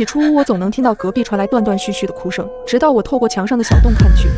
起初我总能听到隔壁传来断断续续的哭声，直到我透过墙上的小洞看去。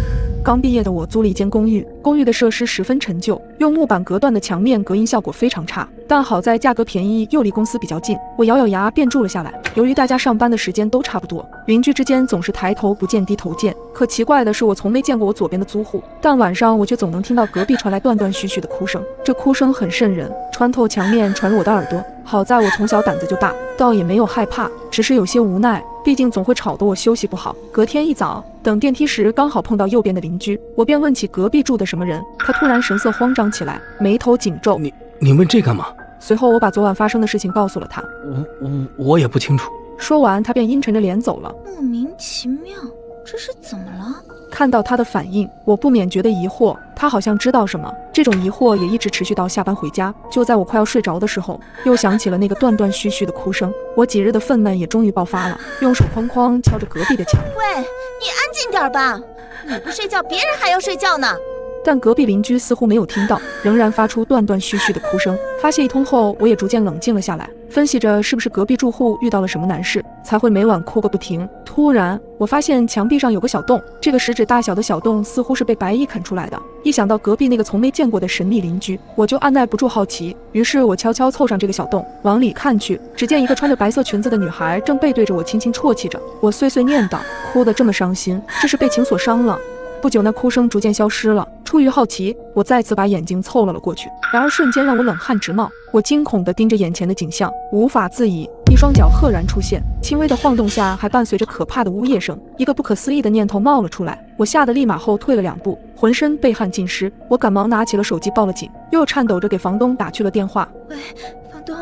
刚毕业的我租了一间公寓，公寓的设施十分陈旧，用木板隔断的墙面隔音效果非常差，但好在价格便宜又离公司比较近，我咬咬牙便住了下来。由于大家上班的时间都差不多，邻居之间总是抬头不见低头见。可奇怪的是，我从没见过我左边的租户，但晚上我却总能听到隔壁传来断断续续的哭声，这哭声很瘆人，穿透墙面传入我的耳朵。好在我从小胆子就大，倒也没有害怕，只是有些无奈，毕竟总会吵得我休息不好。隔天一早，等电梯时刚好碰到右边的邻居，我便问起隔壁住的什么人，他突然神色慌张起来，眉头紧皱。你问这干嘛？随后我把昨晚发生的事情告诉了他。我也不清楚。说完，他便阴沉着脸走了。莫名其妙，这是怎么了？看到他的反应，我不免觉得疑惑，他好像知道什么。这种疑惑也一直持续到下班回家。就在我快要睡着的时候，又响起了那个断断续续的哭声。我几日的愤懑也终于爆发了，用手哐哐敲着隔壁的墙。喂，你安静点吧，你不睡觉，别人还要睡觉呢。但隔壁邻居似乎没有听到，仍然发出断断续续的哭声。发泄一通后，我也逐渐冷静了下来，分析着是不是隔壁住户遇到了什么难事，才会每晚哭个不停。突然，我发现墙壁上有个小洞，这个食指大小的小洞似乎是被白蚁啃出来的。一想到隔壁那个从没见过的神秘邻居，我就按耐不住好奇，于是我悄悄凑上这个小洞，往里看去，只见一个穿着白色裙子的女孩正背对着我轻轻啜泣着。我碎碎念道：哭得这么伤心，这是被情所伤了。不久，那哭声逐渐消失了。出于好奇，我再次把眼睛凑了过去，然而瞬间让我冷汗直冒。我惊恐地盯着眼前的景象，无法自已。一双脚赫然出现，轻微的晃动下还伴随着可怕的呜咽声。一个不可思议的念头冒了出来，我吓得立马后退了2步，浑身被汗浸湿。我赶忙拿起了手机报了警，又颤抖着给房东打去了电话。喂，房东，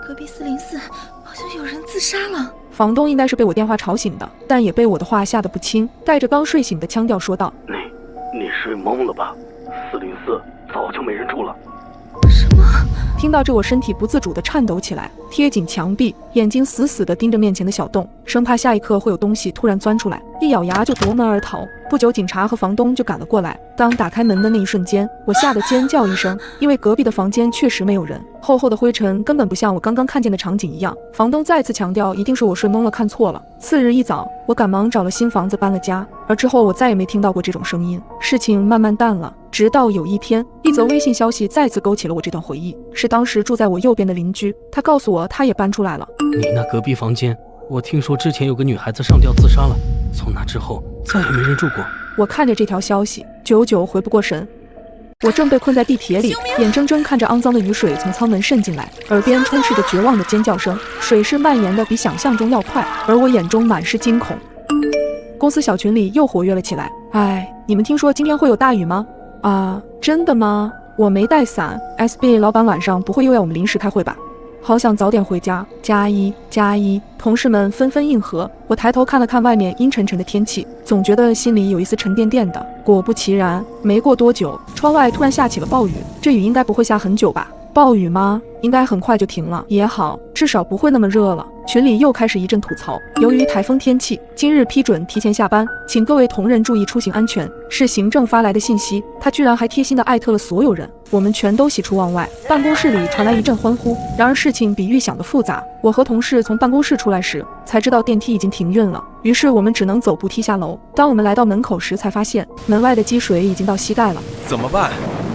隔壁404好像有人自杀了。房东应该是被我电话吵醒的，但也被我的话吓得不轻，带着刚睡醒的腔调说道：你睡懵了吧？404早就没人住了。什么？听到这，我身体不自主地颤抖起来，贴紧墙壁，眼睛死死地盯着面前的小洞，生怕下一刻会有东西突然钻出来，一咬牙就夺门而逃。不久，警察和房东就赶了过来。当打开门的那一瞬间，我吓得尖叫一声，因为隔壁的房间确实没有人，厚厚的灰尘根本不像我刚刚看见的场景一样。房东再次强调，一定是我睡懵了，看错了。次日一早，我赶忙找了新房子搬了家，而之后我再也没听到过这种声音。事情慢慢淡了，直到有一天，一则微信消息再次勾起了我这段回忆，是当时住在我右边的邻居，他告诉我他也搬出来了。你那隔壁房间，我听说之前有个女孩子上吊自杀了，从那之后再也没人住过。我看着这条消息，久久回不过神。我正被困在地铁里，眼睁睁看着肮脏的雨水从舱门渗进来，耳边充斥着绝望的尖叫声，水势蔓延的比想象中要快，而我眼中满是惊恐。公司小群里又活跃了起来。你们听说今天会有大雨吗？真的吗？我没带伞。SB 老板晚上不会又要我们临时开会吧？好想早点回家。+1+1，同事们纷纷应和。我抬头看了看外面阴沉沉的天气，总觉得心里有一丝沉甸甸的。果不其然，没过多久，窗外突然下起了暴雨。这雨应该不会下很久吧？暴雨吗？应该很快就停了也好，至少不会那么热了。群里又开始一阵吐槽，由于台风天气，今日批准提前下班，请各位同仁注意出行安全。是行政发来的信息，他居然还贴心的艾特了所有人，我们全都喜出望外。办公室里传来一阵欢呼，然而事情比预想的复杂。我和同事从办公室出来时，才知道电梯已经停运了，于是我们只能走步梯下楼。当我们来到门口时，才发现门外的积水已经到膝盖了。怎么办？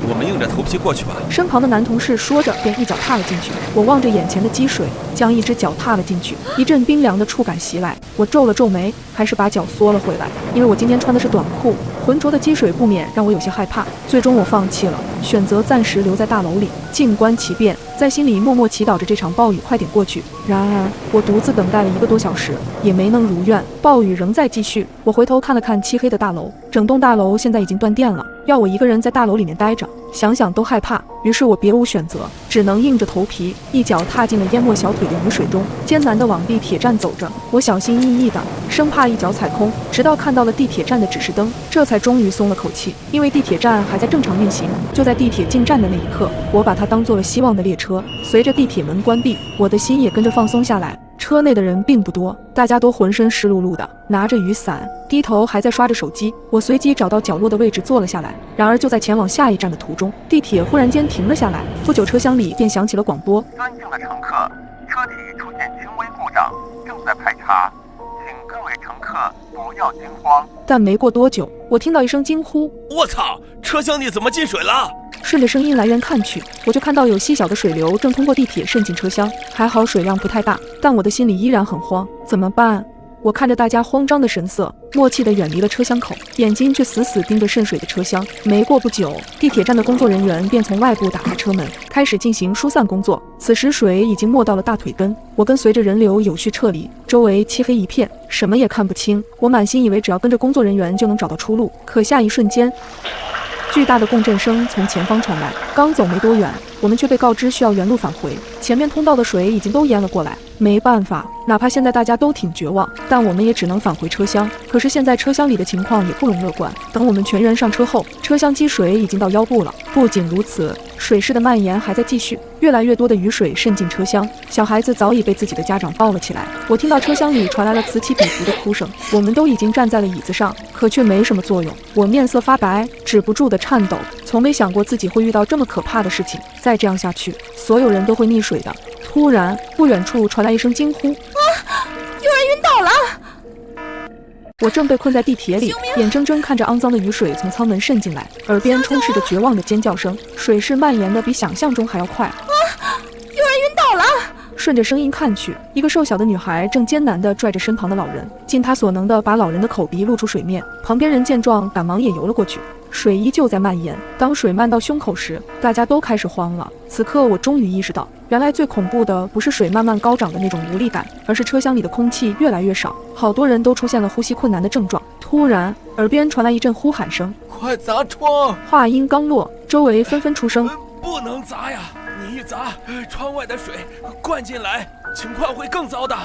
我们硬着头皮过去吧。身旁的男同事说着，便一脚踏了进去。我望着眼前的积水，将一只脚踏了进去，一阵冰凉的触感袭来，我皱了皱眉，还是把脚缩了回来，因为我今天穿的是短裤，浑浊的积水不免让我有些害怕。最终我放弃了，选择暂时留在大楼里，静观其变，在心里默默祈祷着这场暴雨快点过去。然而我独自等待了1个多小时，也没能如愿，暴雨仍在继续。我回头看了看漆黑的大楼，整栋大楼现在已经断电了，要我一个人在大楼里面待着，想想都害怕。于是我别无选择，只能硬着头皮一脚踏进了淹没小腿的雨水中，艰难地往地铁站走着。我小心翼翼的，生怕一脚踩空，直到看到了地铁站的指示灯，这才终于松了口气。因为地铁站还在正常运行，就在地铁进站的那一刻，我把它当做了希望的列车。随着地铁门关闭，我的心也跟着放松下来。车内的人并不多，大家都浑身湿漉漉的，拿着雨伞，低头还在刷着手机。我随即找到角落的位置坐了下来。然而就在前往下一站的途中，地铁忽然间停了下来，不久车厢里便响起了广播：尊敬的乘客，车体出现轻微故障，正在排查，客不要惊慌。但没过多久，我听到一声惊呼：我操！车厢里怎么进水了？顺着声音来源看去，我就看到有细小的水流正通过地铁渗进车厢，还好水量不太大，但我的心里依然很慌，怎么办？我看着大家慌张的神色，默契地远离了车厢口，眼睛却死死盯着渗水的车厢。没过不久，地铁站的工作人员便从外部打开车门，开始进行疏散工作。此时水已经没到了大腿根，我跟随着人流有序撤离，周围漆黑一片，什么也看不清。我满心以为只要跟着工作人员就能找到出路，可下一瞬间，巨大的共振声从前方传来，刚走没多远，我们却被告知需要原路返回，前面通道的水已经都淹了过来。没办法，哪怕现在大家都挺绝望，但我们也只能返回车厢。可是现在车厢里的情况也不容乐观，等我们全员上车后，车厢积水已经到腰部了。不仅如此，水势的蔓延还在继续，越来越多的雨水渗进车厢，小孩子早已被自己的家长抱了起来。我听到车厢里传来了此起彼伏的哭声，我们都已经站在了椅子上，可却没什么作用。我面色发白，止不住的颤抖，从没想过自己会遇到这么可怕的事情。再这样下去，所有人都会溺水的。突然，不远处传来一声惊呼：啊！有人晕倒了！我正被困在地铁里，眼睁睁看着肮脏的雨水从舱门渗进来，耳边充斥着绝望的尖叫声，水势蔓延的比想象中还要快。有人晕倒了！顺着声音看去，一个瘦小的女孩正艰难地拽着身旁的老人，尽她所能地把老人的口鼻露出水面。旁边人见状，赶忙也游了过去。水依旧在蔓延，当水漫到胸口时，大家都开始慌了。此刻我终于意识到，原来最恐怖的不是水慢慢高涨的那种无力感，而是车厢里的空气越来越少，好多人都出现了呼吸困难的症状。突然，耳边传来一阵呼喊声：“快砸窗！”话音刚落，周围纷纷出声：“不能砸呀！你一砸，窗外的水灌进来，情况会更糟的。”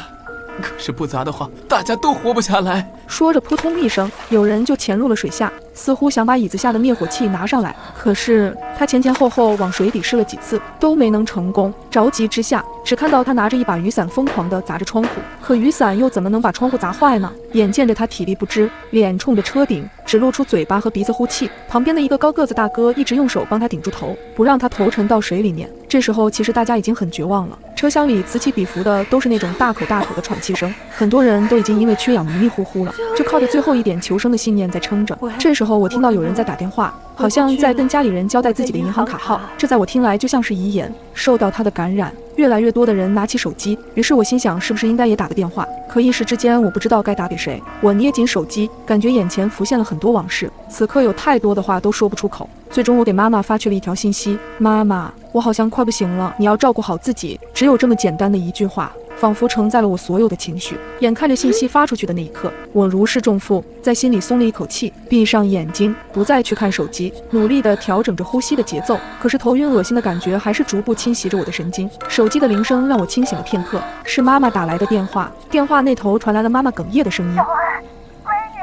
可是不砸的话，大家都活不下来。说着扑通一声，有人就潜入了水下，似乎想把椅子下的灭火器拿上来。可是他前前后后往水底试了几次，都没能成功。着急之下，只看到他拿着一把雨伞疯狂地砸着窗户，可雨伞又怎么能把窗户砸坏呢？眼见着他体力不支，脸冲着车顶，只露出嘴巴和鼻子呼气。旁边的一个高个子大哥一直用手帮他顶住头，不让他头沉到水里面。这时候其实大家已经很绝望了，车厢里此起彼伏的都是那种大口大口的喘气声，很多人都已经因为缺氧迷迷糊糊了，就靠着最后一点求生的信念在撑着。这时候我听到有人在打电话，好像在跟家里人交代自己的银行卡号，这在我听来就像是遗言。受到他的感染，越来越多的人拿起手机，于是我心想是不是应该也打个电话，可一时之间我不知道该打给谁。我捏紧手机，感觉眼前浮现了很多往事，此刻有太多的话都说不出口。最终我给妈妈发去了一条信息：妈妈，我好像快不行了，你要照顾好自己。只有这么简单的一句话，仿佛承载了我所有的情绪。眼看着信息发出去的那一刻，我如释重负，在心里松了一口气，闭上眼睛，不再去看手机，努力地调整着呼吸的节奏。可是头晕恶心的感觉还是逐步侵袭着我的神经。手机的铃声让我清醒了片刻，是妈妈打来的电话。电话那头传来了妈妈哽咽的声音：小爱，闺女，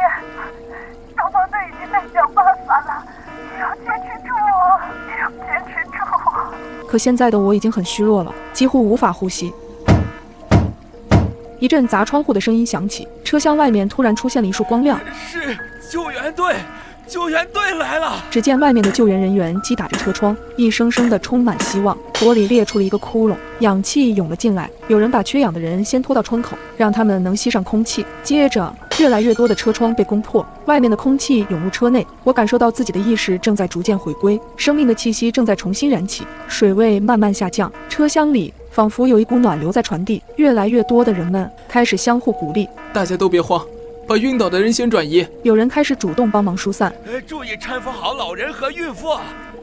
消防队已经在想办法了，你要坚持住，你要坚持住。可现在的我已经很虚弱了，几乎无法呼吸。一阵砸窗户的声音响起，车厢外面突然出现了一束光亮，是救援队，救援队来了！只见外面的救援人员击打着车窗，一声声的充满希望。玻璃裂出了一个窟窿，氧气涌了进来。有人把缺氧的人先拖到窗口，让他们能吸上空气。接着，越来越多的车窗被攻破，外面的空气涌入车内。我感受到自己的意识正在逐渐回归，生命的气息正在重新燃起，水位慢慢下降。车厢里仿佛有一股暖流在传递，越来越多的人们开始相互鼓励：大家都别慌，把晕倒的人先转移。有人开始主动帮忙疏散，注意搀扶好老人和孕妇。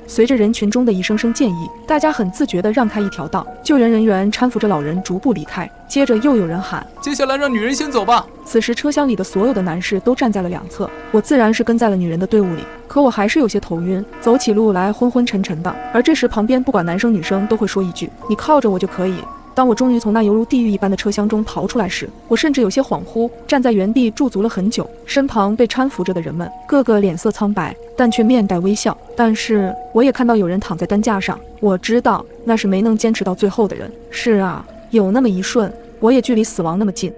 随着人群中的一声声建议，大家很自觉地让开一条道，救援人员搀扶着老人逐步离开。接着又有人喊：接下来让女人先走吧。此时车厢里的所有的男士都站在了两侧，我自然是跟在了女人的队伍里，可我还是有些头晕，走起路来昏昏沉沉的。而这时旁边不管男生女生都会说一句：你靠着我就可以。当我终于从那犹如地狱一般的车厢中逃出来时，我甚至有些恍惚，站在原地驻足了很久。身旁被搀扶着的人们个个脸色苍白，但却面带微笑。但是我也看到有人躺在担架上，我知道那是没能坚持到最后的人。是啊，有那么一瞬，我也距离死亡那么近。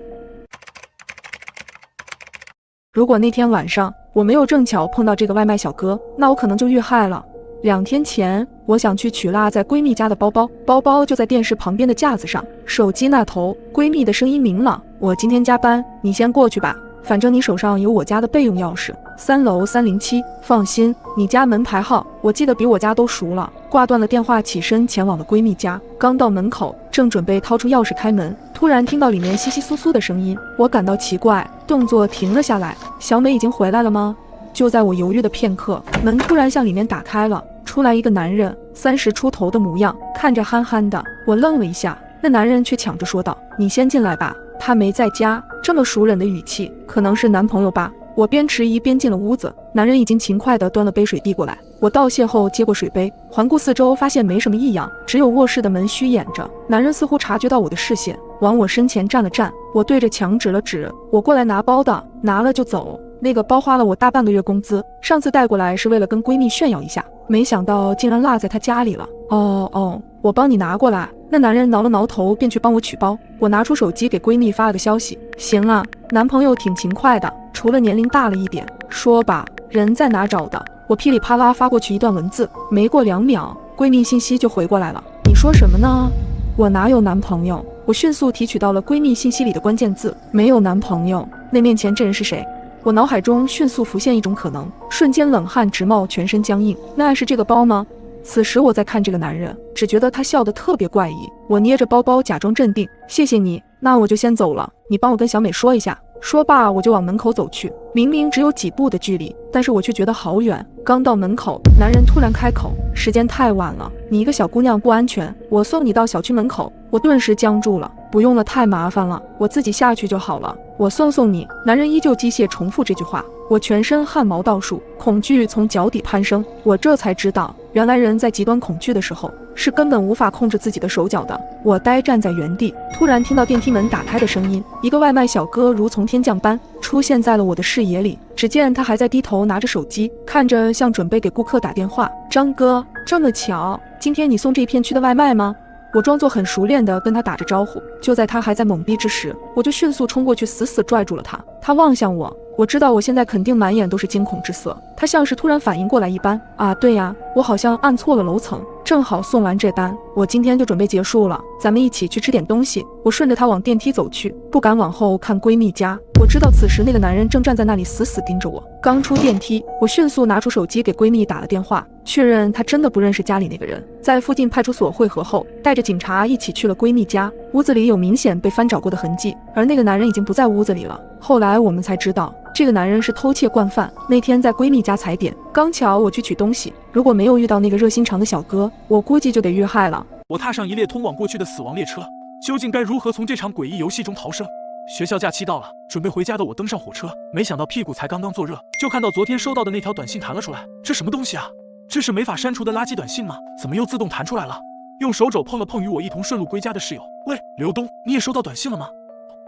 如果那天晚上我没有正巧碰到这个外卖小哥，那我可能就遇害了。2天前，我想去取落在闺蜜家的包包，包包就在电视旁边的架子上。手机那头，闺蜜的声音明朗：我今天加班，你先过去吧。反正你手上有我家的备用钥匙，3楼307。放心，你家门牌号我记得比我家都熟了。挂断了电话，起身前往了闺蜜家。刚到门口，正准备掏出钥匙开门，突然听到里面窸窸窣窣的声音，我感到奇怪，动作停了下来。小美已经回来了吗？就在我犹豫的片刻，门突然向里面打开了，出来一个男人，30出头的模样，看着憨憨的。我愣了一下，那男人却抢着说道：“你先进来吧，他没在家。”这么熟稔的语气，可能是男朋友吧。我边迟疑边进了屋子，男人已经勤快地端了杯水递过来。我道谢后接过水杯，环顾四周，发现没什么异样，只有卧室的门虚掩着。男人似乎察觉到我的视线，往我身前站了站。我对着墙指了指：“我过来拿包的，拿了就走。”那个包花了我大半个月工资，上次带过来是为了跟闺蜜炫耀一下，没想到竟然落在她家里了。哦，我帮你拿过来。那男人挠了挠头，便去帮我取包。我拿出手机给闺蜜发了个消息：“行啊，男朋友挺勤快的，除了年龄大了一点。说吧，人在哪找的？”我噼里啪啦发过去一段文字，没过2秒，闺蜜信息就回过来了。你说什么呢？我哪有男朋友？我迅速提取到了闺蜜信息里的关键字：没有男朋友。那面前这人是谁？我脑海中迅速浮现一种可能，瞬间冷汗直冒，全身僵硬。那是这个包吗？此时我在看这个男人，只觉得他笑得特别怪异。我捏着包包假装镇定：“谢谢你，那我就先走了，你帮我跟小美说一下。”说罢，我就往门口走去。明明只有几步的距离，但是我却觉得好远。刚到门口，男人突然开口：“时间太晚了，你一个小姑娘不安全，我送你到小区门口。”我顿时僵住了。不用了，太麻烦了，我自己下去就好了。我送你。男人依旧机械重复这句话。我全身汗毛倒竖，恐惧从脚底攀升。我这才知道，原来人在极端恐惧的时候，是根本无法控制自己的手脚的。我呆站在原地，突然听到电梯门打开的声音，一个外卖小哥如从天降般出现在了我的视野里。只见他还在低头拿着手机，看着像准备给顾客打电话。张哥，这么巧，今天你送这片区的外卖吗？我装作很熟练地跟他打着招呼。就在他还在懵逼之时，我就迅速冲过去，死死拽住了他。他望向我，我知道我现在肯定满眼都是惊恐之色。他像是突然反应过来一般：“啊，对呀，我好像按错了楼层，正好送完这单，我今天就准备结束了，咱们一起去吃点东西。”我顺着他往电梯走去，不敢往后看闺蜜家。我知道此时那个男人正站在那里死死盯着我。刚出电梯，我迅速拿出手机给闺蜜打了电话，确认她真的不认识家里那个人。在附近派出所汇合后，带着警察一起去了闺蜜家。屋子里有明显被翻找过的痕迹，而那个男人已经不在屋子里了。后来我们才知道，这个男人是偷窃惯犯，那天在闺蜜家踩点，刚巧我去取东西，如果没有遇到那个热心肠的小哥，我估计就得遇害了。我踏上一列通往过去的死亡列车，究竟该如何从这场诡异游戏中逃生？学校假期到了，准备回家的我登上火车，没想到屁股才刚刚坐热，就看到昨天收到的那条短信弹了出来。这什么东西啊？这是没法删除的垃圾短信吗？怎么又自动弹出来了？用手肘碰了碰与我一同顺路归家的室友：“喂，刘东，你也收到短信了吗？”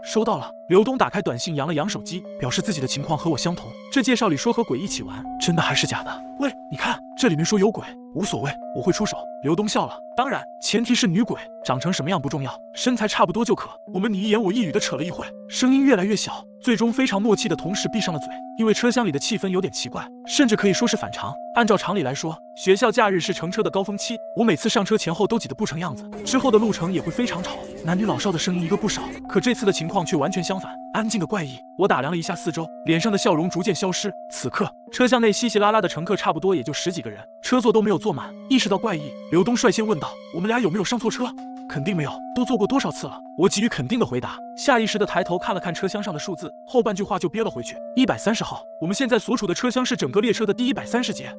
收到了。刘东打开短信，扬了扬手机，表示自己的情况和我相同。这介绍里说和鬼一起玩，真的还是假的？喂，你看这里面说有鬼。无所谓，我会出手。刘东笑了。当然，前提是女鬼，长成什么样不重要，身材差不多就可。我们你一言我一语的扯了一会，声音越来越小，最终非常默契的同时闭上了嘴。因为车厢里的气氛有点奇怪，甚至可以说是反常。按照常理来说，学校假日是乘车的高峰期，我每次上车前后都挤得不成样子，之后的路程也会非常吵，男女老少的声音一个不少。可这次的情况却完全相反，安静的怪异。我打量了一下四周，脸上的笑容逐渐消失。此刻车厢内稀稀拉拉的乘客差不多也就10几个人，车座都没有坐满。意识到怪异，刘东率先问道：“我们俩有没有上错车？”“肯定没有，都坐过多少次了？”我给予肯定的回答，下意识的抬头看了看车厢上的数字，后半句话就憋了回去。130号，我们现在所处的车厢是整个列车的第130节。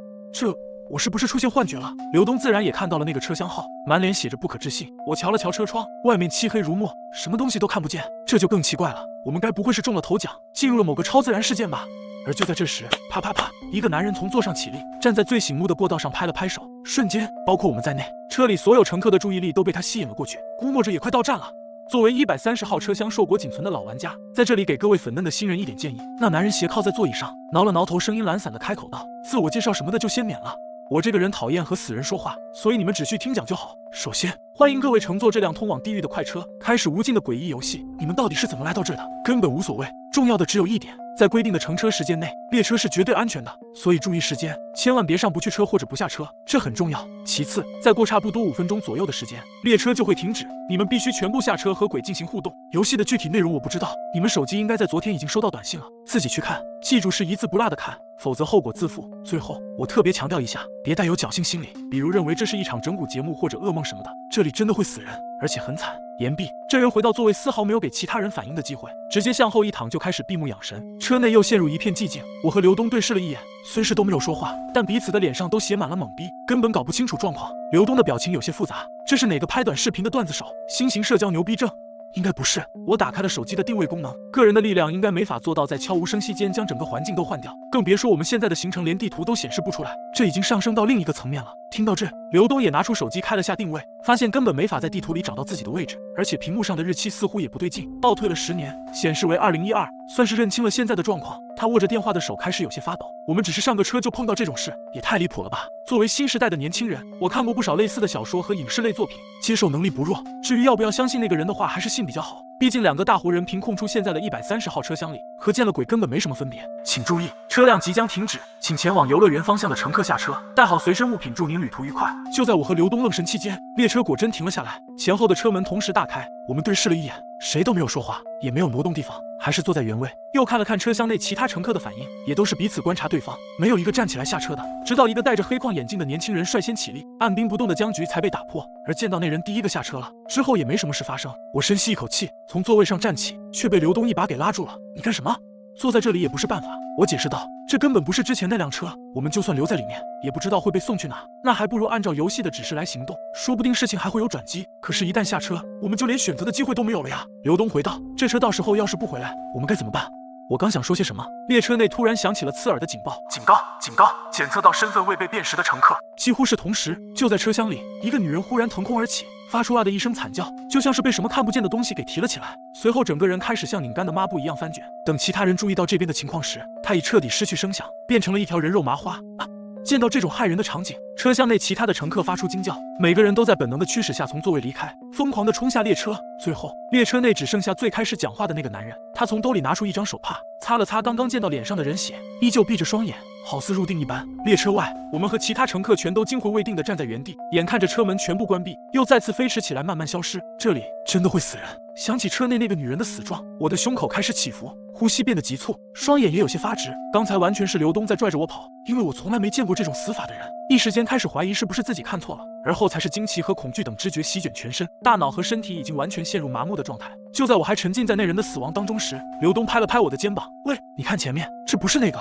我是不是出现幻觉了？刘东自然也看到了那个车厢号，满脸写着不可置信。我瞧了瞧车窗，外面漆黑如墨，什么东西都看不见。这就更奇怪了，我们该不会是中了头奖，进入了某个超自然事件吧？而就在这时，啪啪啪，一个男人从座上起立，站在最醒目的过道上拍了拍手，瞬间，包括我们在内，车里所有乘客的注意力都被他吸引了过去。估摸着也快到站了。作为130号车厢硕果仅存的老玩家，在这里给各位粉嫩的新人一点建议。那男人斜靠在座椅上，挠了挠头，声音懒散的开口道：“自我介绍什么的就先免了。我这个人讨厌和死人说话，所以你们只需听讲就好。首先，欢迎各位乘坐这辆通往地狱的快车，开始无尽的诡异游戏。你们到底是怎么来到这的？根本无所谓，重要的只有一点，在规定的乘车时间内，列车是绝对安全的，所以注意时间，千万别上不去车或者不下车，这很重要。其次，再过差不多5分钟左右的时间，列车就会停止，你们必须全部下车和鬼进行互动。游戏的具体内容我不知道，你们手机应该在昨天已经收到短信了，自己去看，记住是一字不落的看，否则后果自负。最后，我特别强调一下，别带有侥幸心理，比如认为这是一场整蛊节目或者噩梦什么的，这里真的会死人，而且很惨。言毕，这人回到座位，丝毫没有给其他人反应的机会，直接向后一躺就开始闭目养神。车内又陷入一片寂静，我和刘东对视了一眼，虽是都没有说话，但彼此的脸上都写满了懵逼，根本搞不清楚状况。刘东的表情有些复杂，这是哪个拍短视频的段子手？新型社交牛逼症？应该不是。我打开了手机的定位功能，个人的力量应该没法做到在悄无声息间将整个环境都换掉，更别说我们现在的行程连地图都显示不出来，这已经上升到另一个层面了。听到这，刘东也拿出手机开了下定位，发现根本没法在地图里找到自己的位置，而且屏幕上的日期似乎也不对劲，倒退了10年，显示为2012，算是认清了现在的状况。他握着电话的手开始有些发抖。我们只是上个车就碰到这种事，也太离谱了吧！作为新时代的年轻人，我看过不少类似的小说和影视类作品，接受能力不弱。至于要不要相信那个人的话，还是信比较好。毕竟2个大活人凭空出现在了130号车厢里，和见了鬼根本没什么分别。请注意，车辆即将停止，请前往游乐园方向的乘客下车，带好随身物品，祝您旅途愉快。就在我和刘东愣神期间，列车果真停了下来，前后的车门同时大开。我们对视了一眼，谁都没有说话，也没有挪动地方，还是坐在原位。又看了看车厢内其他乘客的反应，也都是彼此观察对方，没有一个站起来下车的。直到一个戴着黑框眼镜的年轻人率先起立，按兵不动的僵局才被打破。而见到那人第一个下车了之后，也没什么事发生。我深吸一口气，从座位上站起，却被刘东一把给拉住了。你干什么？坐在这里也不是办法，我解释道，这根本不是之前那辆车，我们就算留在里面，也不知道会被送去哪，那还不如按照游戏的指示来行动，说不定事情还会有转机。可是，一旦下车，我们就连选择的机会都没有了呀。刘东回道，这车到时候要是不回来，我们该怎么办？我刚想说些什么，列车内突然响起了刺耳的警报，警告，警告，检测到身份未被辨识的乘客。几乎是同时，就在车厢里，一个女人忽然腾空而起，发出啊的一声惨叫，就像是被什么看不见的东西给提了起来，随后整个人开始像拧干的抹布一样翻卷。等其他人注意到这边的情况时，她已彻底失去声响，变成了一条人肉麻花啊！见到这种骇人的场景，车厢内其他的乘客发出惊叫，每个人都在本能的驱使下从座位离开，疯狂地冲下列车。最后，列车内只剩下最开始讲话的那个男人，他从兜里拿出一张手帕，擦了擦刚刚溅到脸上的人血，依旧闭着双眼，好似入定一般。列车外，我们和其他乘客全都惊魂未定地站在原地，眼看着车门全部关闭，又再次飞驰起来，慢慢消失。这里真的会死人。想起车内那个女人的死状，我的胸口开始起伏，呼吸变得急促，双眼也有些发直。刚才完全是刘东在拽着我跑，因为我从来没见过这种死法的人，一时间开始怀疑是不是自己看错了，而后才是惊奇和恐惧等知觉席卷全身，大脑和身体已经完全陷入麻木的状态。就在我还沉浸在那人的死亡当中时，刘东拍了拍我的肩膀，喂，你看前面，这不是那个。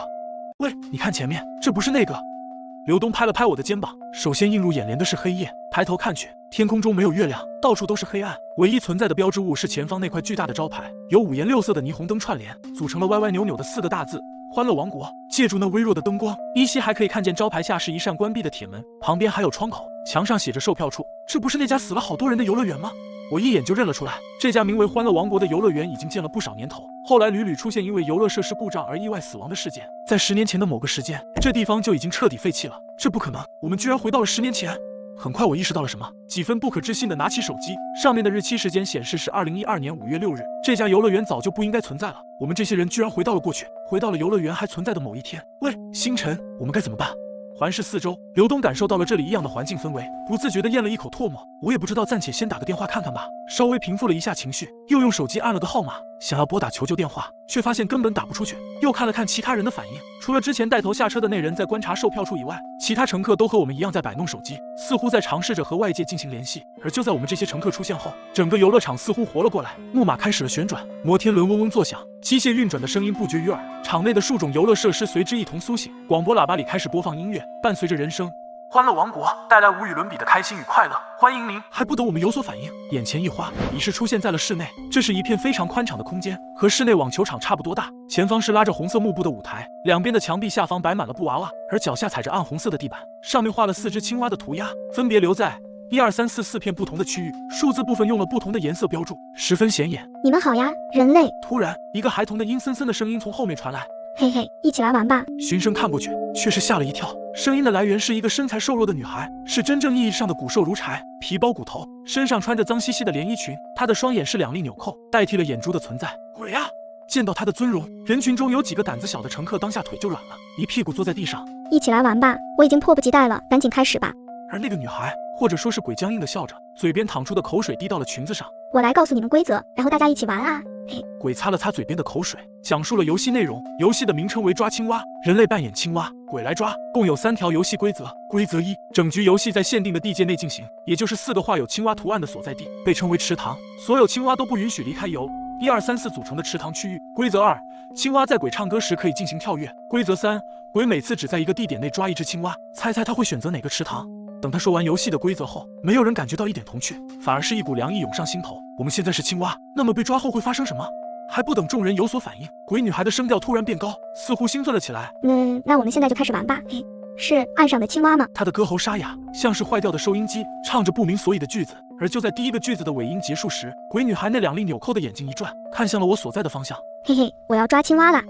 喂，你看前面，这不是那个。刘东拍了拍我的肩膀，首先映入眼帘的是黑夜，抬头看去，天空中没有月亮，到处都是黑暗，唯一存在的标志物是前方那块巨大的招牌，由5颜6色的霓虹灯串联，组成了歪歪扭扭的4个大字，欢乐王国。借助那微弱的灯光，依稀还可以看见招牌下是一扇关闭的铁门，旁边还有窗口，墙上写着售票处。这不是那家死了好多人的游乐园吗？我一眼就认了出来，这家名为欢乐王国的游乐园已经建了不少年头，后来屡屡出现因为游乐设施故障而意外死亡的事件，在10年前的某个时间，这地方就已经彻底废弃了。这不可能，我们居然回到了10年前。很快我意识到了什么，几分不可置信的拿起手机，上面的日期时间显示是2012年5月6日，这家游乐园早就不应该存在了。我们这些人居然回到了过去，回到了游乐园还存在的某一天。喂，星辰，我们该怎么办？环视四周，刘东感受到了这里异样的环境氛围，不自觉地咽了一口唾沫。我也不知道，暂且先打个电话看看吧。稍微平复了一下情绪，又用手机按了个号码，想要拨打求救电话，却发现根本打不出去。又看了看其他人的反应，除了之前带头下车的那人在观察售票处以外，其他乘客都和我们一样在摆弄手机，似乎在尝试着和外界进行联系。而就在我们这些乘客出现后，整个游乐场似乎活了过来，木马开始了旋转，摩天轮嗡嗡作响，机械运转的声音不绝于耳，场内的数种游乐设施随之一同苏醒，广播喇叭里开始播放音乐，伴随着人声。欢乐王国带来无与伦比的开心与快乐，欢迎您！还不等我们有所反应，眼前一花，已是出现在了室内。这是一片非常宽敞的空间，和室内网球场差不多大。前方是拉着红色幕布的舞台，两边的墙壁下方摆满了布娃娃，而脚下踩着暗红色的地板，上面画了4只青蛙的涂鸦，分别留在1、2、3、4片不同的区域，数字部分用了不同的颜色标注，十分显眼。你们好呀，人类！突然，一个孩童的阴森森的声音从后面传来。嘿嘿，一起来玩吧！循声看过去，却是吓了一跳。声音的来源是一个身材瘦弱的女孩，是真正意义上的骨瘦如柴，皮包骨头，身上穿着脏兮兮的连衣裙，她的双眼是2粒纽扣，代替了眼珠的存在。鬼呀！见到他的尊容，人群中有几个胆子小的乘客当下腿就软了，一屁股坐在地上。一起来玩吧，我已经迫不及待了，赶紧开始吧。而那个女孩，或者说是鬼，僵硬的笑着，嘴边淌出的口水滴到了裙子上。我来告诉你们规则，然后大家一起玩啊！嘿，鬼擦了擦嘴边的口水，讲述了游戏内容。游戏的名称为抓青蛙，人类扮演青蛙，鬼来抓。共有3条游戏规则。规则1：整局游戏在限定的地界内进行，也就是4个画有青蛙图案的所在地，被称为池塘，所有青蛙都不允许离开由1、2、3、4组成的池塘区域。规则2：青蛙在鬼唱歌时可以进行跳跃。规则3：鬼每次只在一个地点内抓一只青蛙，猜猜他会选择哪个池塘？等他说完游戏的规则后，没有人感觉到一点童趣，反而是一股凉意涌上心头。我们现在是青蛙，那么被抓后会发生什么？还不等众人有所反应，鬼女孩的声调突然变高，似乎兴奋了起来。那我们现在就开始玩吧。嘿，是岸上的青蛙吗？她的歌喉沙哑，像是坏掉的收音机，唱着不明所以的句子。而就在第一个句子的尾音结束时，鬼女孩那2粒纽扣的眼睛一转，看向了我所在的方向。嘿嘿，我要抓青蛙啦！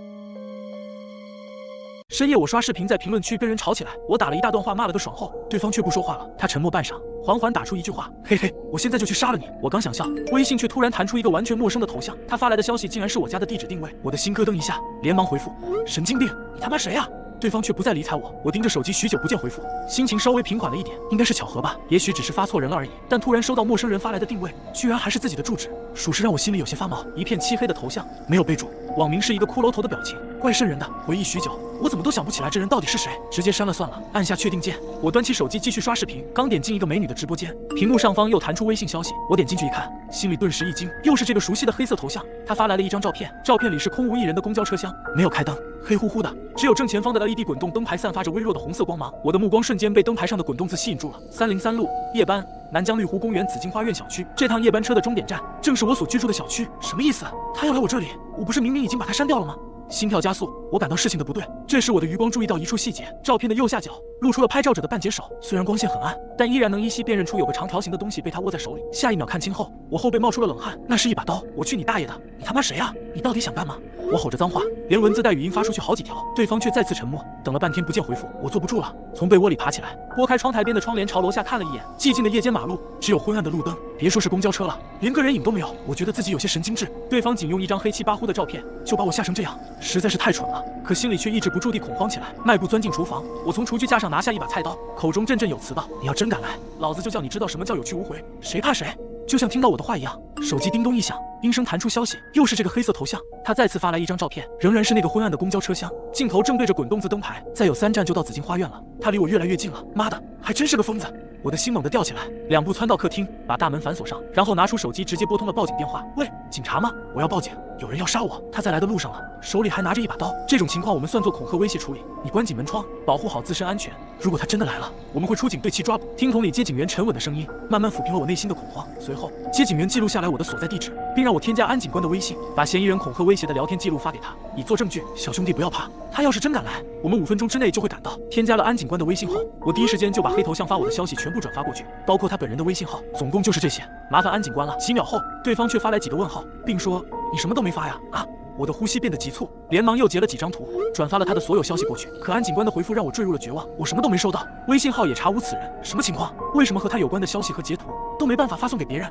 深夜我刷视频，在评论区跟人吵起来，我打了一大段话骂了个爽后，对方却不说话了。他沉默半晌，缓缓打出一句话：嘿嘿，我现在就去杀了你。我刚想笑，微信却突然弹出一个完全陌生的头像，他发来的消息竟然是我家的地址定位，我的心咯噔一下，连忙回复：神经病，你他妈谁啊？对方却不再理睬我，我盯着手机许久不见回复，心情稍微平缓了一点，应该是巧合吧，也许只是发错人了而已。但突然收到陌生人发来的定位，居然还是自己的住址，属实让我心里有些发毛。一片漆黑的头像，没有备注，网名是一个骷髅头的表情，怪瘆人的。回忆许久，我怎么都想不起来这人到底是谁，直接删了算了，按下确定键。我端起手机继续刷视频，刚点进一个美女的直播间，屏幕上方又弹出微信消息，我点进去一看，心里顿时一惊，又是这个熟悉的黑色头像。他发来了一张照片，照片里是空无一人的公交车厢，没有开灯，黑乎乎的，只有正前方的 LED 滚动灯牌散发着微弱的红色光芒。我的目光瞬间被灯牌上的滚动字吸引住了。303路夜班，南江绿湖公园紫荆花苑小区。这趟夜班车的终点站正是我所居住的小区。什么意思？他要来我这里？我不是明明已经把他删掉了吗？心跳加速，我感到事情的不对。这时我的余光注意到一处细节，照片的右下角露出了拍照者的半截手，虽然光线很暗，但依然能依稀辨认出有个长条形的东西被他握在手里。下一秒看清后，我后背冒出了冷汗，那是一把刀。我去你大爷的！你他妈谁啊？你到底想干嘛？我吼着脏话，连文字带语音发出去好几条，对方却再次沉默。等了半天不见回复，我坐不住了，从被窝里爬起来，拨开窗台边的窗帘，朝楼下看了一眼。寂静的夜间马路，只有昏暗的路灯，别说是公交车了，连个人影都没有。我觉得自己有些神经质，对方仅用一张黑漆巴糊的照片就把我吓成这样，实在是太蠢了。可心里却抑制不住地恐慌起来，迈步钻进厨房，我从厨具架上拿下一把菜刀，口中振振有词道：你要真敢来，老子就叫你知道什么叫有去无回，谁怕谁。就像听到我的话一样，手机叮咚一响，铃声弹出消息，又是这个黑色头像。他再次发来一张照片，仍然是那个昏暗的公交车厢，镜头正对着滚动字灯牌，再有3站就到紫荆花苑了。他离我越来越近了，妈的，还真是个疯子！我的心猛地吊起来，2步窜到客厅，把大门反锁上，然后拿出手机直接拨通了报警电话。喂，警察吗？我要报警，有人要杀我，他在来的路上了，手里还拿着一把刀。这种情况我们算作恐吓威胁处理，你关紧门窗，保护好自身安全。如果他真的来了，我们会出警对其抓捕。听筒里接警员沉稳的声音，慢慢抚平了我内心的恐慌。随后，接警员记录下来我的所在地址，并让我添加安警官的微信，把嫌疑人恐吓威胁的聊天记录发给他，以作证据。小兄弟不要怕，他要是真敢来，我们5分钟之内就会赶到。添加了安警官的微信后，我第一时间就把黑头像发我的消息全部转发过去，包括他本人的微信号，总共就是这些，麻烦安警官了。几秒后，对方却发来几个问号，并说你什么都没发呀？啊！我的呼吸变得急促，连忙又截了几张图，转发了他的所有消息过去。可安警官的回复让我坠入了绝望，我什么都没收到，微信号也查无此人，什么情况？为什么和他有关的消息和截图都没办法发送给别人？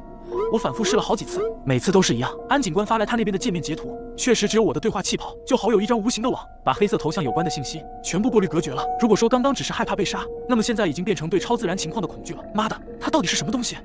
我反复试了好几次，每次都是一样。安警官发来他那边的界面截图，确实只有我的对话气泡，就好有一张无形的网，把黑色头像有关的信息全部过滤隔绝了。如果说刚刚只是害怕被杀，那么现在已经变成对超自然情况的恐惧了。妈的，他到底是什么东西？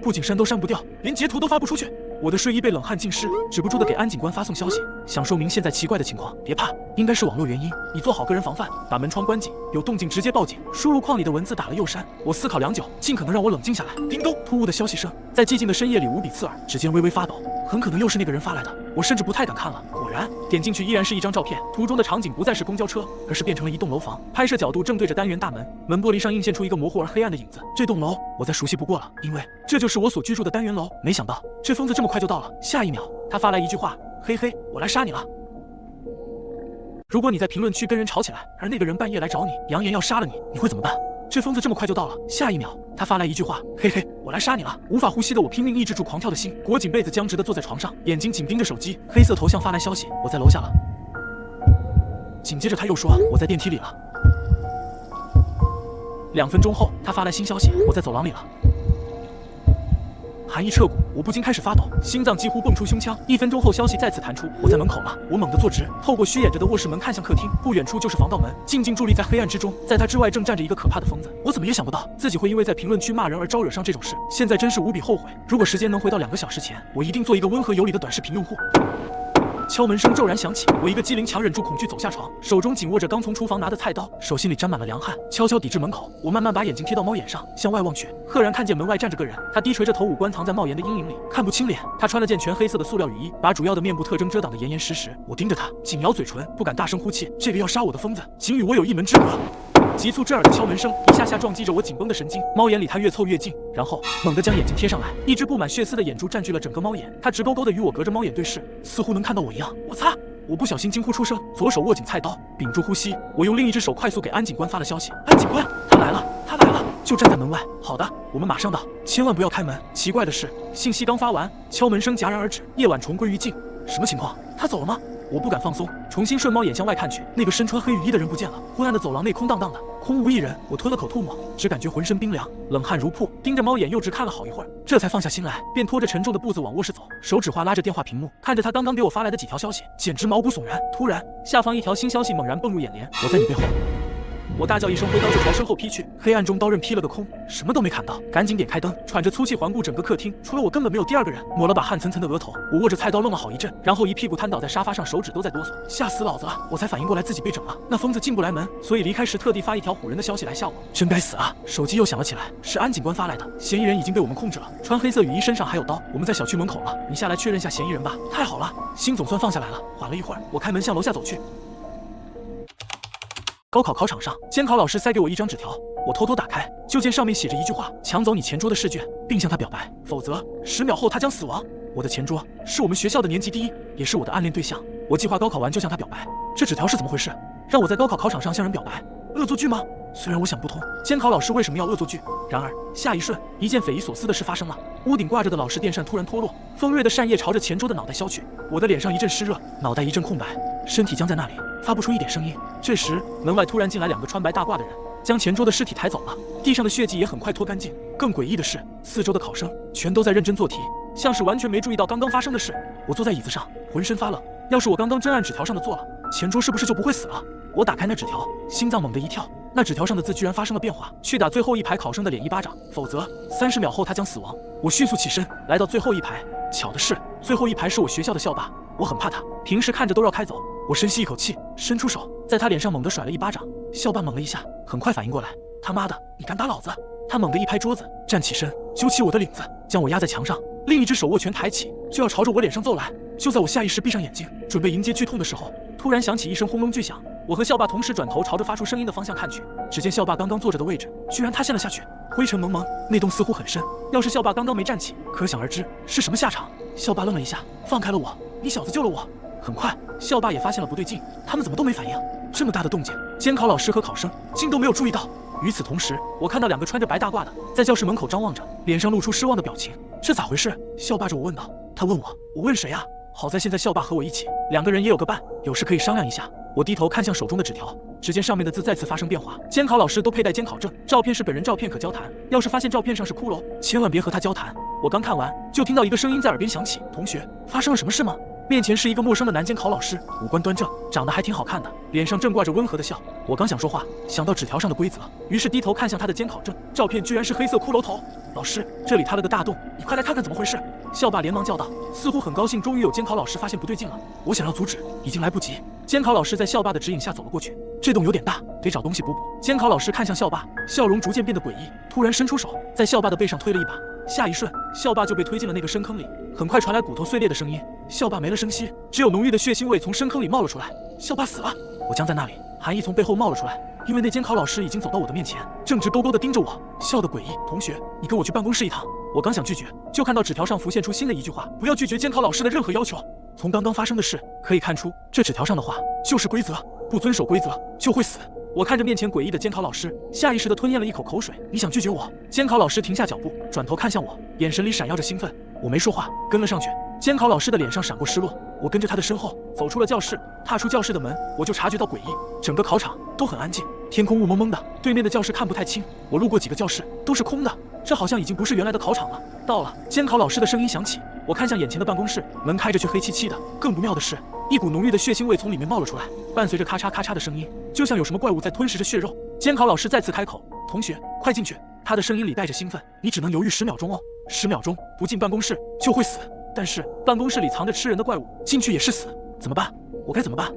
不仅删都删不掉，连截图都发不出去。我的睡衣被冷汗浸湿，止不住的给安警官发送消息，想说明现在奇怪的情况。别怕，应该是网络原因，你做好个人防范，把门窗关紧，有动静直接报警。输入框里的文字打了又删，我思考良久，尽可能让我冷静下来。叮咚，突兀的消息声在寂静的深夜里无比刺耳，指尖微微发抖，很可能又是那个人发来的。我甚至不太敢看了。果然，点进去依然是一张照片，图中的场景不再是公交车，而是变成了一栋楼房，拍摄角度正对着单元大门，门玻璃上映现出一个模糊而黑暗的影子。这栋楼我再熟悉不过了，因为这就是我所居住的单元楼。没想到这疯子这么快就到了，下一秒他发来一句话：嘿嘿，我来杀你了。如果你在评论区跟人吵起来，而那个人半夜来找你，扬言要杀了你，你会怎么办？这疯子这么快就到了，下一秒他发来一句话：嘿嘿，我来杀你了。无法呼吸的我拼命抑制住狂跳的心，裹紧被子僵直的坐在床上，眼睛紧盯着手机。黑色头像发来消息：我在楼下了。紧接着他又说：我在电梯里了。2分钟后他发来新消息：我在走廊里了。韩毅彻骨，我不禁开始发抖，心脏几乎蹦出胸腔。1分钟后，消息再次弹出，我在门口了。我猛地坐直，透过虚掩着的卧室门看向客厅，不远处就是防盗门，静静伫立在黑暗之中。在它之外正站着一个可怕的疯子。我怎么也想不到自己会因为在评论区骂人而招惹上这种事，现在真是无比后悔。如果时间能回到2个小时前，我一定做一个温和有礼的短视频用户。敲门声骤然响起，我一个机灵强忍住恐惧走下床，手中紧握着刚从厨房拿的菜刀，手心里沾满了凉汗，悄悄抵至门口。我慢慢把眼睛贴到猫眼上，向外望去，赫然看见门外站着个人，他低垂着头，五官藏在帽檐的阴影里，看不清脸。他穿了件全黑色的塑料雨衣，把主要的面部特征遮挡得严严实实。我盯着他，紧咬嘴唇，不敢大声呼气。这个要杀我的疯子，仅与我有一门之隔。急促震耳的敲门声一下下撞击着我紧绷的神经，猫眼里他越凑越近，然后猛地将眼睛贴上来，一只布满血丝的眼珠占据了整个猫眼，他直勾勾的与我隔着猫眼对视，似乎能看到我一样。我擦！我不小心惊呼出声，左手握紧菜刀，屏住呼吸。我用另一只手快速给安警官发了消息：安警官，他来了，他来了，就站在门外。好的，我们马上到，千万不要开门。奇怪的是，信息刚发完，敲门声戛然而止，夜晚重归于静。什么情况？他走了吗？我不敢放松，重新顺猫眼向外看去，那个身穿黑雨衣的人不见了。昏暗的走廊内空荡荡的，空无一人。我吞了口唾沫，只感觉浑身冰凉，冷汗如瀑，盯着猫眼又直看了好一会儿，这才放下心来，便拖着沉重的步子往卧室走，手指划拉着电话屏幕，看着他刚刚给我发来的几条消息，简直毛骨悚然。突然，下方一条新消息猛然蹦入眼帘：我在你背后。我大叫一声，挥刀就朝身后劈去，黑暗中刀刃劈了个空，什么都没看到。赶紧点开灯，喘着粗气环顾整个客厅，除了我根本没有第二个人。抹了把汗涔涔的额头，我握着菜刀愣了好一阵，然后一屁股瘫倒在沙发上，手指都在哆嗦，吓死老子了！我才反应过来自己被整了，那疯子进不来门，所以离开时特地发一条唬人的消息来吓我，真该死啊！手机又响了起来，是安警官发来的，嫌疑人已经被我们控制了，穿黑色雨衣，身上还有刀，我们在小区门口了，你下来确认下嫌疑人吧。太好了，心总算放下来了。缓了一会儿，我开门向楼下走去。高考考场上，监考老师塞给我一张纸条，我偷偷打开，就见上面写着一句话：抢走你前桌的试卷，并向他表白，否则10秒后他将死亡。我的前桌是我们学校的年级第1，也是我的暗恋对象。我计划高考完就向他表白，这纸条是怎么回事？让我在高考考场上向人表白，恶作剧吗？虽然我想不通监考老师为什么要恶作剧，然而下一瞬，一件匪夷所思的事发生了。屋顶挂着的老式电扇突然脱落，锋锐的扇叶朝着前桌的脑袋削去，我的脸上一阵湿热，脑袋一阵空白，身体僵在那里，发不出一点声音。这时，门外突然进来2个穿白大褂的人，将前桌的尸体抬走了，地上的血迹也很快拖干净。更诡异的是，四周的考生全都在认真做题，像是完全没注意到刚刚发生的事。我坐在椅子上，浑身发冷。要是我刚刚真按纸条上的做了，前桌是不是就不会死了？我打开那纸条，心脏猛地一跳，那纸条上的字居然发生了变化：去打最后一排考生的脸一巴掌，否则30秒后他将死亡。我迅速起身，来到最后一排。巧的是，最后一排是我学校的校霸，我很怕他，平时看着都绕开走。我深吸一口气，伸出手，在他脸上猛地甩了一巴掌。校霸猛了一下，很快反应过来，他妈的，你敢打老子！他猛地一拍桌子，站起身，揪起我的领子，将我压在墙上，另一只手握拳抬起，就要朝着我脸上揍来。就在我下意识闭上眼睛，准备迎接剧痛的时候，突然响起一声轰隆巨响。我和校霸同时转头朝着发出声音的方向看去，只见校霸刚刚坐着的位置居然塌陷了下去，灰尘蒙蒙，那洞似乎很深。要是校霸刚刚没站起，可想而知是什么下场。校霸愣了一下，放开了我，你小子救了我。很快，校霸也发现了不对劲，他们怎么都没反应？这么大的动静，监考老师和考生竟都没有注意到。与此同时，我看到2个穿着白大褂的在教室门口张望着，脸上露出失望的表情。这咋回事？校霸着我问道。他问我问谁啊？好在现在校霸和我一起，2个人也有个伴，有事可以商量一下。我低头看向手中的纸条，只见上面的字再次发生变化。监考老师都佩戴监考证，照片是本人照片可交谈，要是发现照片上是骷髅，千万别和他交谈。我刚看完，就听到一个声音在耳边响起：同学，发生了什么事吗？面前是一个陌生的男监考老师，五官端正，长得还挺好看的，脸上正挂着温和的笑。我刚想说话，想到纸条上的规则，于是低头看向他的监考证，照片居然是黑色骷髅头。老师，这里塌了个大洞，你快来看看怎么回事！校霸连忙叫道，似乎很高兴，终于有监考老师发现不对劲了。我想要阻止，已经来不及。监考老师在校霸的指引下走了过去，这洞有点大，得找东西补补。监考老师看向校霸，笑容逐渐变得诡异，突然伸出手，在校霸的背上推了一把。下一瞬，校霸就被推进了那个深坑里，很快传来骨头碎裂的声音，校霸没了声息，只有浓郁的血腥味从深坑里冒了出来。校霸死了！我僵在那里，寒意从背后冒了出来，因为那监考老师已经走到我的面前，正直勾勾地盯着我，笑得诡异。同学，你跟我去办公室一趟。我刚想拒绝，就看到纸条上浮现出新的一句话：不要拒绝监考老师的任何要求。从刚刚发生的事可以看出，这纸条上的话就是规则，不遵守规则就会死。我看着面前诡异的监考老师，下意识地吞咽了一口口水。你想拒绝我？监考老师停下脚步，转头看向我，眼神里闪耀着兴奋。我没说话，跟了上去。监考老师的脸上闪过失落，我跟着他的身后走出了教室。踏出教室的门，我就察觉到诡异，整个考场都很安静，天空雾蒙蒙的，对面的教室看不太清。我路过几个教室，都是空的，这好像已经不是原来的考场了。到了，监考老师的声音响起，我看向眼前的办公室，门开着却黑漆漆的。更不妙的是，一股浓郁的血腥味从里面冒了出来，伴随着咔嚓咔嚓的声音，就像有什么怪物在吞噬着血肉。监考老师再次开口：“同学，快进去！”他的声音里带着兴奋：“你只能犹豫10秒钟哦，10秒钟不进办公室就会死。但是办公室里藏着吃人的怪物，进去也是死，怎么办？我该怎么办？”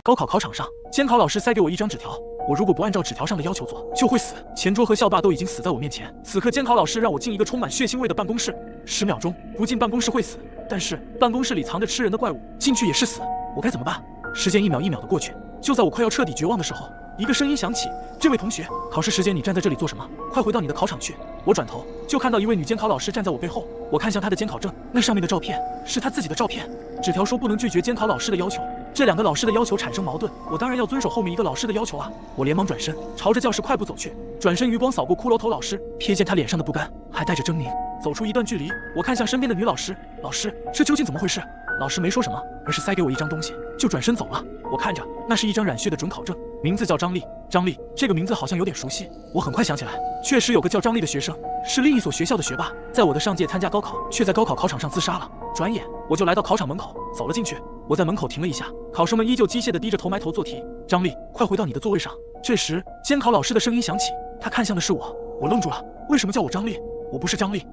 高考考场上，监考老师塞给我一张纸条，我如果不按照纸条上的要求做，就会死。前桌和校霸都已经死在我面前，此刻监考老师让我进一个充满血腥味的办公室，10秒钟不进办公室会死，但是办公室里藏着吃人的怪物，进去也是死，我该怎么办？时间一秒一秒的过去，就在我快要彻底绝望的时候，一个声音响起：“这位同学，考试时间你站在这里做什么？快回到你的考场去！”我转头就看到一位女监考老师站在我背后，我看向她的监考证，那上面的照片是她自己的照片。纸条说不能拒绝监考老师的要求，这2个老师的要求产生矛盾，我当然要遵守后面一个老师的要求啊！我连忙转身朝着教室快步走去，转身余光扫过骷髅头老师，瞥见他脸上的不甘还带着狰狞。走出一段距离，我看向身边的女老师：“老师，这究竟怎么回事？”老师没说什么，而是塞给我一张东西，就转身走了。我看着，那是一张染血的准考证，名字叫张丽。张丽这个名字好像有点熟悉，我很快想起来，确实有个叫张丽的学生，是另一所学校的学霸，在我的上届参加高考，却在高考考场上自杀了。转眼我就来到考场门口，走了进去。我在门口停了一下，考生们依旧机械地低着头埋头做题。张丽，快回到你的座位上。这时，监考老师的声音响起，他看向的是我。我愣住了，为什么叫我张丽？我不是张丽，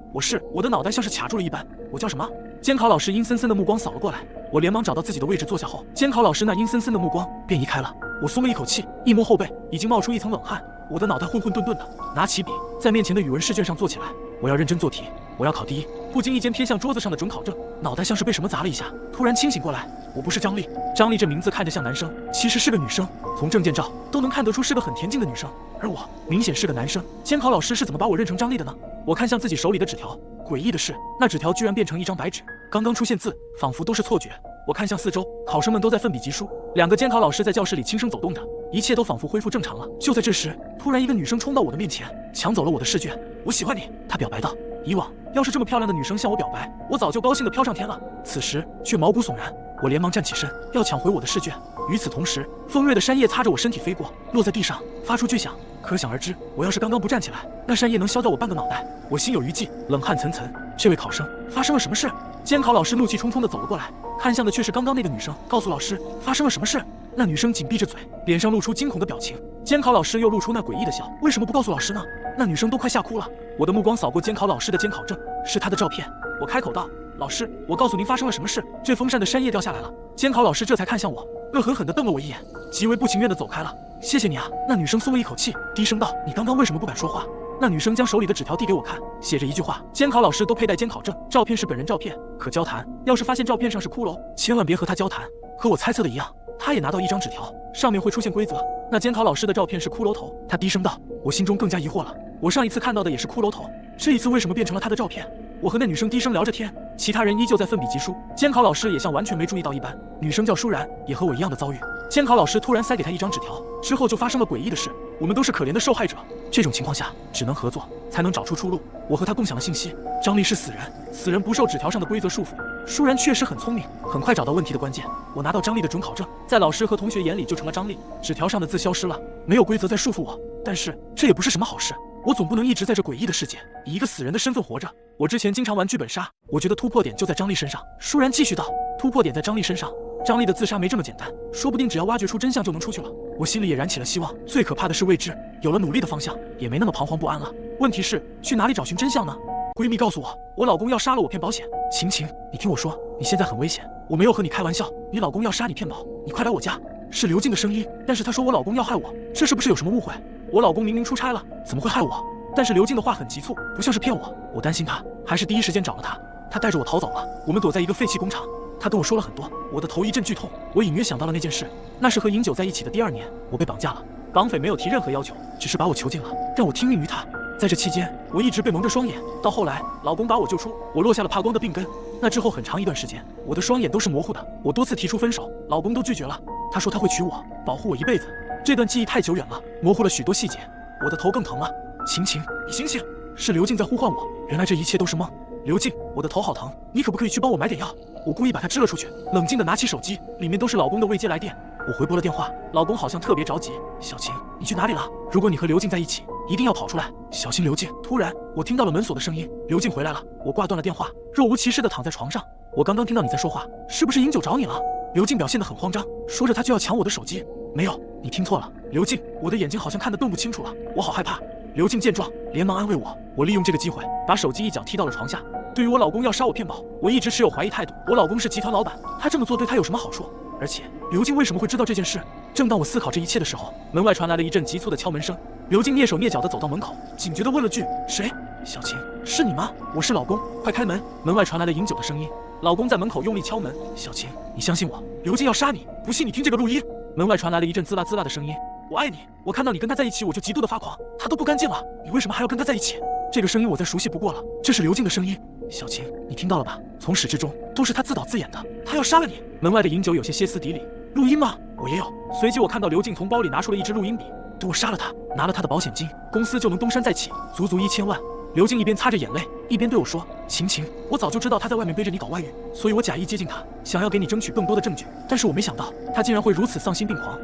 我的脑袋像是卡住了一般。我叫什么？监考老师阴森森的目光扫了过来，我连忙找到自己的位置坐下后，监考老师那阴森森的目光便移开了。我松了一口气，一摸后背，已经冒出一层冷汗。我的脑袋混混沌沌的，拿起笔，在面前的语文试卷上坐起来。我要认真做题，我要考第一。不经意间瞥向桌子上的准考证，脑袋像是被什么砸了一下，突然清醒过来。我不是张丽，张丽这名字看着像男生，其实是个女生，从证件照都能看得出是个很恬静的女生，而我明显是个男生。监考老师是怎么把我认成张丽的呢？我看向自己手里的纸条，诡异的是，那纸条居然变成一张白纸，刚刚出现字，仿佛都是错觉。我看向四周，考生们都在奋笔疾书，2个监考老师在教室里轻声走动着，一切都仿佛恢复正常了。就在这时，突然一个女生冲到我的面前，抢走了我的试卷。我喜欢你，她表白道。以往要是这么漂亮的女生向我表白，我早就高兴地飘上天了，此时却毛骨悚然。我连忙站起身，要抢回我的试卷。与此同时，锋锐的山叶擦着我身体飞过，落在地上，发出巨响。可想而知，我要是刚刚不站起来，那山叶能削掉我半个脑袋。我心有余悸，冷汗涔涔。这位考生，发生了什么事？监考老师怒气冲冲地走了过来，看向的却是刚刚那个女生，告诉老师发生了什么事。那女生紧闭着嘴，脸上露出惊恐的表情。监考老师又露出那诡异的笑，为什么不告诉老师呢？那女生都快吓哭了。我的目光扫过监考老师的监考证，是她的照片。我开口道：“老师，我告诉您发生了什么事。这风扇的山叶掉下来了。”监考老师这才看向我，恶狠狠地瞪了我一眼，极为不情愿地走开了。谢谢你啊。那女生松了一口气，低声道：“你刚刚为什么不敢说话？”那女生将手里的纸条递给我看，写着一句话：监考老师都佩戴监考证，照片是本人照片，可交谈。要是发现照片上是骷髅，千万别和他交谈。和我猜测的一样，他也拿到一张纸条，上面会出现规则。那监考老师的照片是骷髅头，他低声道。我心中更加疑惑了，我上一次看到的也是骷髅头，这一次为什么变成了他的照片？我和那女生低声聊着天，其他人依旧在奋笔疾书，监考老师也像完全没注意到一般。女生叫舒然，也和我一样的遭遇。监考老师突然塞给她一张纸条，之后就发生了诡异的事。我们都是可怜的受害者，这种情况下只能合作，才能找出出路。我和她共享了信息，张丽是死人，死人不受纸条上的规则束缚。舒然确实很聪明，很快找到问题的关键。我拿到张丽的准考证，在老师和同学眼里就成了张丽，纸条上的字消失了，没有规则在束缚我。但是这也不是什么好事，我总不能一直在这诡异的世界以一个死人的身份活着。我之前经常玩剧本杀，我觉得突破点就在张丽身上。舒然继续道，突破点在张丽身上，张丽的自杀没这么简单，说不定只要挖掘出真相就能出去了。我心里也燃起了希望，最可怕的是未知，有了努力的方向，也没那么彷徨不安了。问题是去哪里找寻真相呢？闺蜜告诉我，我老公要杀了我骗保险。晴晴，你听我说，你现在很危险，我没有和你开玩笑，你老公要杀你骗保，你快来我家。是刘静的声音，但是她说我老公要害我，这是不是有什么误会？我老公明明出差了，怎么会害我？但是刘静的话很急促，不像是骗我。我担心他，还是第一时间找了他。他带着我逃走了，我们躲在一个废弃工厂。他跟我说了很多，我的头一阵剧痛。我隐约想到了那件事，那是和尹九在一起的第2年，我被绑架了。绑匪没有提任何要求，只是把我囚禁了，让我听命于他。在这期间，我一直被蒙着双眼，到后来老公把我救出，我落下了怕光的病根。那之后很长一段时间，我的双眼都是模糊的。我多次提出分手，老公都拒绝了。他说他会娶我，保护我一辈子。这段记忆太久远了，模糊了许多细节，我的头更疼了。晴晴，你醒醒，是刘静在呼唤我。原来这一切都是梦。刘静，我的头好疼，你可不可以去帮我买点药？我故意把它支了出去，冷静地拿起手机，里面都是老公的未接来电。我回拨了电话，老公好像特别着急。小晴，你去哪里了？如果你和刘静在一起，一定要跑出来，小心刘静。突然，我听到了门锁的声音，刘静回来了。我挂断了电话，若无其事地躺在床上。我刚刚听到你在说话，是不是饮酒找你了？刘静表现得很慌张，说着她就要抢我的手机。没有，你听错了，刘静，我的眼睛好像看得更不清楚了，我好害怕。刘静见状，连忙安慰我。我利用这个机会，把手机一脚踢到了床下。对于我老公要杀我骗保，我一直持有怀疑态度。我老公是集团老板，他这么做对他有什么好处？而且刘静为什么会知道这件事？正当我思考这一切的时候，门外传来了一阵急促的敲门声。刘静蹑手蹑脚地走到门口，警觉地问了句：“谁？”小晴，是你吗？我是老公，快开门！门外传来了饮酒的声音。老公在门口用力敲门。小晴，你相信我，刘静要杀你，不信你听这个录音。门外传来了一阵滋啦滋啦的声音。我爱你，我看到你跟他在一起，我就极度的发狂，他都不干净了，你为什么还要跟他在一起？这个声音我再熟悉不过了，这是刘静的声音。小晴，你听到了吧？从始至终都是他自导自演的，他要杀了你。门外的饮酒有些歇斯底里。录音吗？我也有。随即我看到刘静从包里拿出了一支录音笔，等我杀了他，拿了他的保险金，公司就能东山再起，足足1000万。刘静一边擦着眼泪，一边对我说：“晴晴，我早就知道他在外面背着你搞外遇，所以我假意接近他，想要给你争取更多的证据。但是我没想到，他竟然会如此丧心病狂。”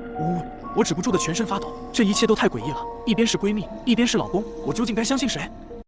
我止不住的全身发抖，这一切都太诡异了。一边是闺蜜，一边是老公，我究竟该相信谁？